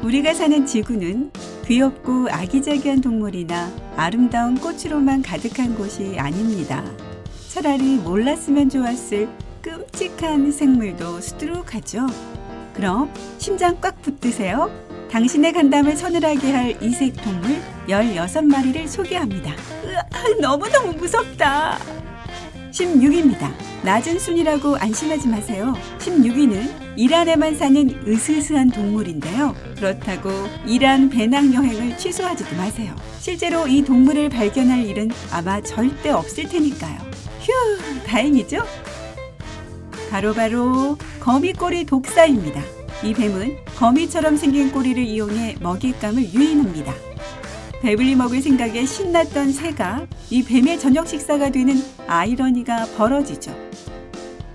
우리가 사는 지구는 귀엽고 아기자기한 동물이나 아름다운 꽃으로만 가득한 곳이 아닙니다. 차라리 몰랐으면 좋았을 끔찍한 생물도 수두룩하죠. 그럼 심장 꽉 붙드세요. 당신의 간담을 서늘하게 할 이색 동물 16마리를 소개합니다. 너무너무 무섭다. 16위입니다. 낮은 순위라고 안심하지 마세요. 16위는 이란에만 사는 으스스한 동물인데요. 그렇다고 이란 배낭여행을 취소하지도 마세요. 실제로 이 동물을 발견할 일은 아마 절대 없을 테니까요. 휴, 다행이죠? 바로 거미꼬리 독사입니다. 이 뱀은 거미처럼 생긴 꼬리를 이용해 먹잇감을 유인합니다. 배불리 먹을 생각에 신났던 새가 이 뱀의 저녁 식사가 되는 아이러니가 벌어지죠.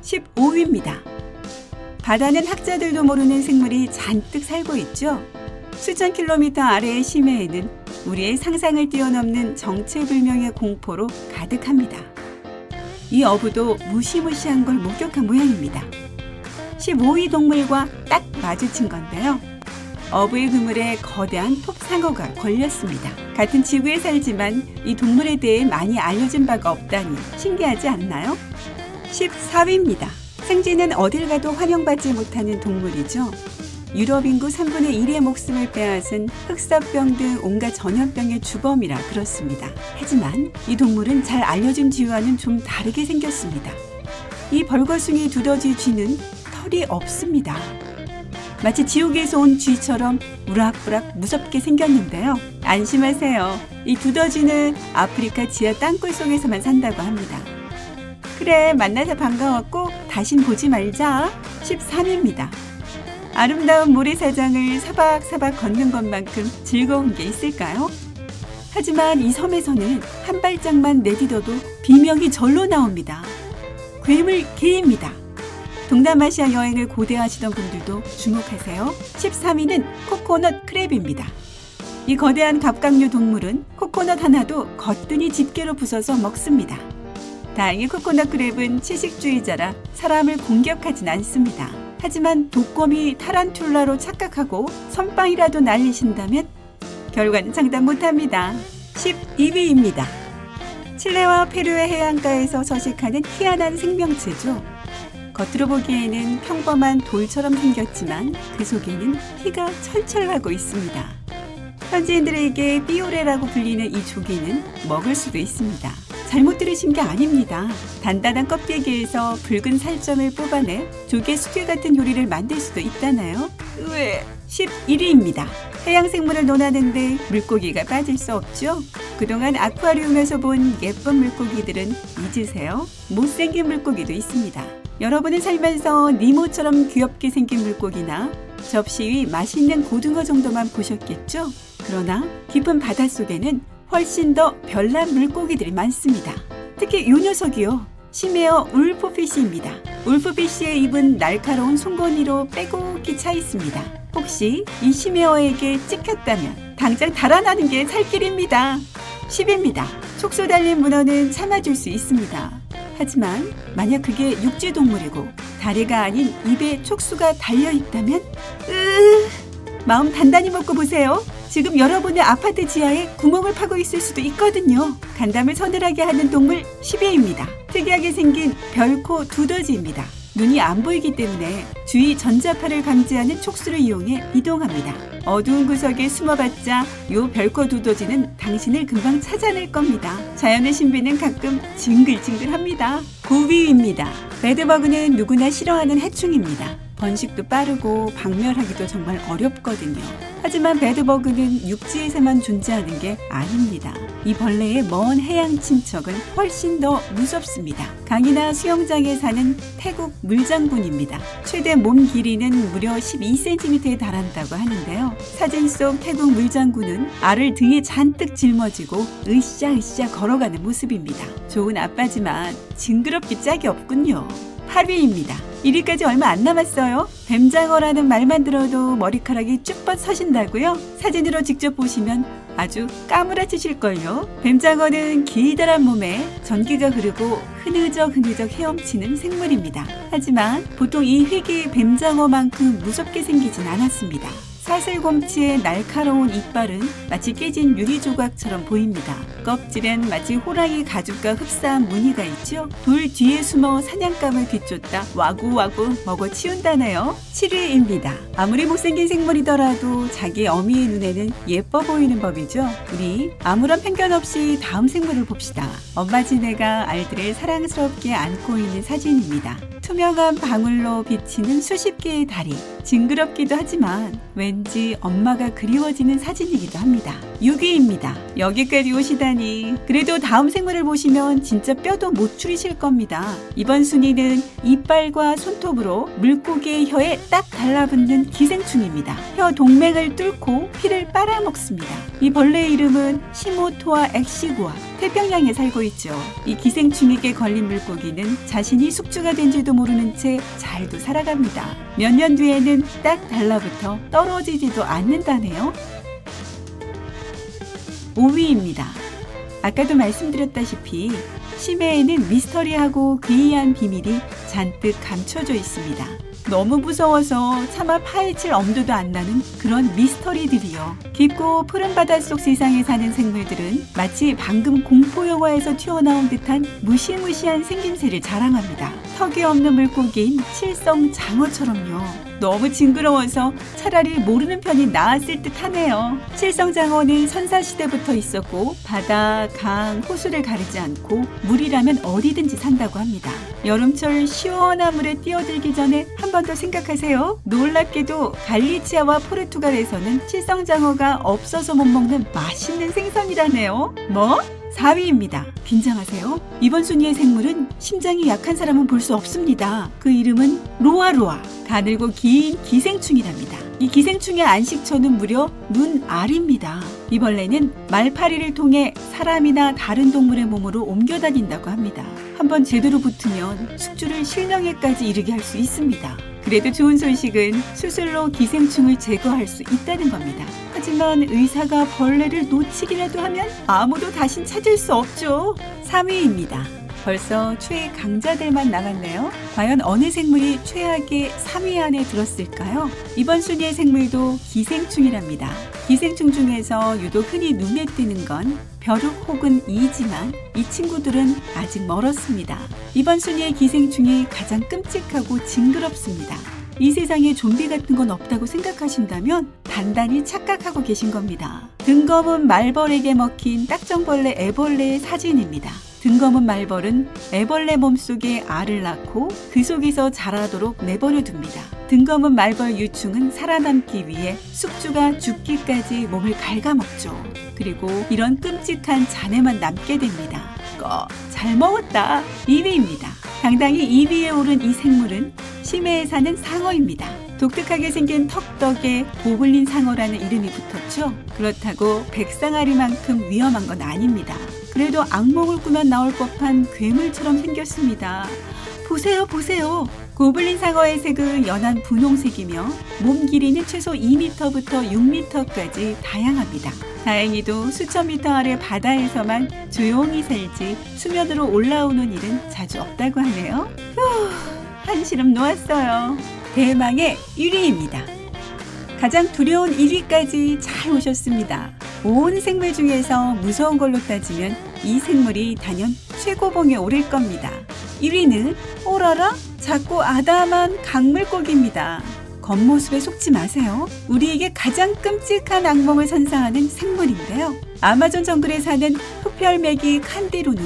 15위입니다. 바다는 학자들도 모르는 생물이 잔뜩 살고 있죠. 수천 킬로미터 아래의 심해에는 우리의 상상을 뛰어넘는 정체불명의 공포로 가득합니다. 이 어부도 무시무시한 걸 목격한 모양입니다. 15위 동물과 딱 마주친 건데요. 어부의 그물에 거대한 톱상어가 걸렸습니다. 같은 지구에 살지만 이 동물에 대해 많이 알려진 바가 없다니 신기하지 않나요? 14위입니다. 생쥐는 어딜 가도 환영받지 못하는 동물이죠. 유럽 인구 3분의 1의 목숨을 빼앗은 흑사병 등 온갖 전염병의 주범이라 그렇습니다. 하지만 이 동물은 잘 알려진 쥐와는 좀 다르게 생겼습니다. 이 벌거숭이 두더지 쥐는 털이 없습니다. 마치 지옥에서 온 쥐처럼 우락부락 무섭게 생겼는데요. 안심하세요. 이 두더지는 아프리카 지하 땅굴 속에서만 산다고 합니다. 그래, 만나서 반가웠고 다신 보지 말자. 13위입니다. 아름다운 모래사장을 사박사박 걷는 것만큼 즐거운 게 있을까요? 하지만 이 섬에서는 한 발짝만 내디뎌도 비명이 절로 나옵니다. 괴물 개입니다. 동남아시아 여행을 고대하시던 분들도 주목하세요. 13위는 코코넛 크랩입니다. 이 거대한 갑각류 동물은 코코넛 하나도 거뜬히 집게로 부숴서 먹습니다. 다행히 코코넛 크랩은 채식주의자라 사람을 공격하진 않습니다. 하지만 독거미 타란툴라로 착각하고 선빵이라도 날리신다면 결과는 장담 못합니다. 12위입니다. 칠레와 페루의 해안가에서 서식하는 희한한 생명체죠. 겉으로 보기에는 평범한 돌처럼 생겼지만 그 속에는 피가 철철하고 있습니다. 현지인들에게 삐오레라고 불리는 이 조개는 먹을 수도 있습니다. 잘못 들으신 게 아닙니다. 단단한 껍데기에서 붉은 살점을 뽑아내 조개 수제 같은 요리를 만들 수도 있다나요? 11위입니다. 해양생물을 논하는데 물고기가 빠질 수 없죠? 그동안 아쿠아리움에서 본 예쁜 물고기들은 잊으세요. 못생긴 물고기도 있습니다. 여러분은 살면서 니모처럼 귀엽게 생긴 물고기나 접시 위 맛있는 고등어 정도만 보셨겠죠? 그러나 깊은 바닷속에는 훨씬 더 별난 물고기들이 많습니다. 특히 이 녀석이요. 심해어 울프피쉬입니다. 울프피쉬의 입은 날카로운 송곳니로 빼곡히 차 있습니다. 혹시 이 심해어에게 찍혔다면 당장 달아나는 게 살 길입니다. 10입니다. 촉소 달린 문어는 참아줄 수 있습니다. 하지만 만약 그게 육지동물이고 다리가 아닌 입에 촉수가 달려있다면 마음 단단히 먹고 보세요. 지금 여러분의 아파트 지하에 구멍을 파고 있을 수도 있거든요. 간담을 서늘하게 하는 동물 10위입니다. 특이하게 생긴 별코 두더지입니다. 눈이 안 보이기 때문에 주위 전자파를 감지하는 촉수를 이용해 이동합니다. 어두운 구석에 숨어봤자 요 별코 두더지는 당신을 금방 찾아낼 겁니다. 자연의 신비는 가끔 징글징글합니다. 9위입니다. 배드버그는 누구나 싫어하는 해충입니다. 번식도 빠르고 박멸하기도 정말 어렵거든요. 하지만 배드버그는 육지에서만 존재하는 게 아닙니다. 이 벌레의 먼 해양 친척은 훨씬 더 무섭습니다. 강이나 수영장에 사는 태국 물장군입니다. 최대 몸 길이는 무려 12cm에 달한다고 하는데요. 사진 속 태국 물장군은 알을 등에 잔뜩 짊어지고 으쌰으쌰 걸어가는 모습입니다. 좋은 아빠지만 징그럽게 짝이 없군요. 8위입니다. 1위까지 얼마 안 남았어요. 뱀장어라는 말만 들어도 머리카락이 쭉 뻗서신다고요? 사진으로 직접 보시면 아주 까무라치실걸요. 뱀장어는 기다란 몸에 전기가 흐르고 흐느적 헤엄치는 생물입니다. 하지만 보통 이 획이 뱀장어만큼 무섭게 생기진 않았습니다. 사슬곰치의 날카로운 이빨은 마치 깨진 유리 조각처럼 보입니다. 껍질엔 마치 호랑이 가죽과 흡사한 무늬가 있죠. 돌 뒤에 숨어 사냥감을 뒤쫓다 와구와구 먹어치운다네요. 7위입니다. 아무리 못생긴 생물이더라도 자기 어미의 눈에는 예뻐 보이는 법이죠. 우리 아무런 편견 없이 다음 생물을 봅시다. 엄마 지네가 알들을 사랑스럽게 안고 있는 사진입니다. 투명한 방울로 비치는 수십 개의 다리. 징그럽기도 하지만 왠지 엄마가 그리워지는 사진이기도 합니다. 6위입니다. 여기까지 오시다니. 그래도 다음 생물을 보시면 진짜 뼈도 못 추리실 겁니다. 이번 순위는 이빨과 손톱으로 물고기의 혀에 딱 달라붙는 기생충입니다. 혀 동맥을 뚫고 피를 빨아먹습니다. 이 벌레의 이름은 시모토아 엑시고아. 태평양에 살고 있죠. 이 기생충에게 걸린 물고기는 자신이 숙주가 된지도 모르는 채 잘도 살아갑니다. 몇 년 뒤에는 딱 달라붙어 떨어지지도 않는다네요. 5위입니다. 아까도 말씀드렸다시피 심해에는 미스터리하고 괴이한 비밀이 잔뜩 감춰져 있습니다. 너무 무서워서 차마 파헤칠 엄두도 안 나는 그런 미스터리들이요. 깊고 푸른 바닷속 세상에 사는 생물들은 마치 방금 공포영화에서 튀어나온 듯한 무시무시한 생김새를 자랑합니다. 턱이 없는 물고기인 칠성장어처럼요. 너무 징그러워서 차라리 모르는 편이 나았을 듯 하네요. 칠성장어는 선사시대부터 있었고 바다, 강, 호수를 가리지 않고 물이라면 어디든지 산다고 합니다. 여름철 시원한 물에 뛰어들기 전에 한 번 더 생각하세요. 놀랍게도 갈리치아와 포르투갈에서는 칠성장어가 없어서 못 먹는 맛있는 생선이라네요. 뭐? 4위입니다. 긴장하세요. 이번 순위의 생물은 심장이 약한 사람은 볼 수 없습니다. 그 이름은 로아로아. 가늘고 긴 기생충이랍니다. 이 기생충의 안식처는 무려 눈 알입니다. 이 벌레는 말파리를 통해 사람이나 다른 동물의 몸으로 옮겨 다닌다고 합니다. 한번 제대로 붙으면 숙주를 실명에까지 이르게 할 수 있습니다. 그래도 좋은 소식은 수술로 기생충을 제거할 수 있다는 겁니다. 하지만 의사가 벌레를 놓치기라도 하면 아무도 다신 찾을 수 없죠. 3위입니다. 벌써 최애 강자들만 남았네요. 과연 어느 생물이 최악의 3위 안에 들었을까요? 이번 순위의 생물도 기생충이랍니다. 기생충 중에서 유독 흔히 눈에 띄는 건 벼룩 혹은 이지만 이 친구들은 아직 멀었습니다. 이번 순위의 기생충이 가장 끔찍하고 징그럽습니다. 이 세상에 좀비 같은 건 없다고 생각하신다면 단단히 착각하고 계신 겁니다. 등검은 말벌에게 먹힌 딱정벌레 애벌레의 사진입니다. 등검은 말벌은 애벌레 몸속에 알을 낳고 그 속에서 자라도록 내버려 둡니다. 등검은 말벌 유충은 살아남기 위해 숙주가 죽기까지 몸을 갉아먹죠. 그리고 이런 끔찍한 잔해만 남게 됩니다. 잘 먹었다. 2위입니다. 당당히 2위에 오른 이 생물은 심해에 사는 상어입니다. 독특하게 생긴 턱덕에 고블린 상어라는 이름이 붙었죠. 그렇다고 백상아리만큼 위험한 건 아닙니다. 그래도 악몽을 꾸면 나올 법한 괴물처럼 생겼습니다. 보세요, 보세요. 고블린 상어의 색은 연한 분홍색이며 몸 길이는 최소 2m부터 6m까지 다양합니다. 다행히도 수천 미터 아래 바다에서만 조용히 살지 수면으로 올라오는 일은 자주 없다고 하네요. 한시름 놓았어요. 대망의 1위입니다. 가장 두려운 1위까지 잘 오셨습니다. 온 생물 중에서 무서운 걸로 따지면 이 생물이 단연 최고봉에 오를 겁니다. 1위는 오라라 작고 아담한 강물고기입니다. 겉모습에 속지 마세요. 우리에게 가장 끔찍한 악몽을 선사하는 생물인데요. 아마존 정글에 사는 흡혈매기 칸디루는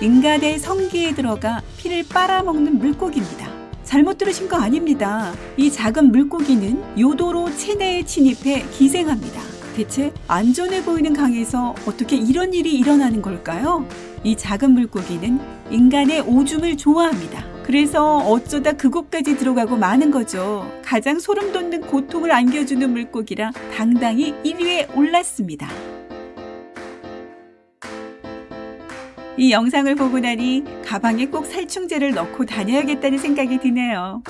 인간의 성기에 들어가 피를 빨아먹는 물고기입니다. 잘못 들으신 거 아닙니다. 이 작은 물고기는 요도로 체내에 침입해 기생합니다. 대체 안전해 보이는 강에서 어떻게 이런 일이 일어나는 걸까요? 이 작은 물고기는 인간의 오줌을 좋아합니다. 그래서 어쩌다 그곳까지 들어가고 마는 거죠. 가장 소름 돋는 고통을 안겨주는 물고기라 당당히 1위에 올랐습니다. 이 영상을 보고 나니 가방에 꼭 살충제를 넣고 다녀야겠다는 생각이 드네요.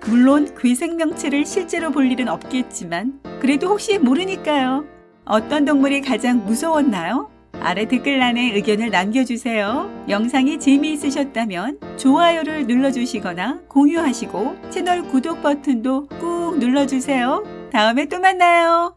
물론 괴생명체를 실제로 볼 일은 없겠지만 그래도 혹시 모르니까요. 어떤 동물이 가장 무서웠나요? 아래 댓글란에 의견을 남겨주세요. 영상이 재미있으셨다면 좋아요를 눌러주시거나 공유하시고 채널 구독 버튼도 꾹 눌러주세요. 다음에 또 만나요.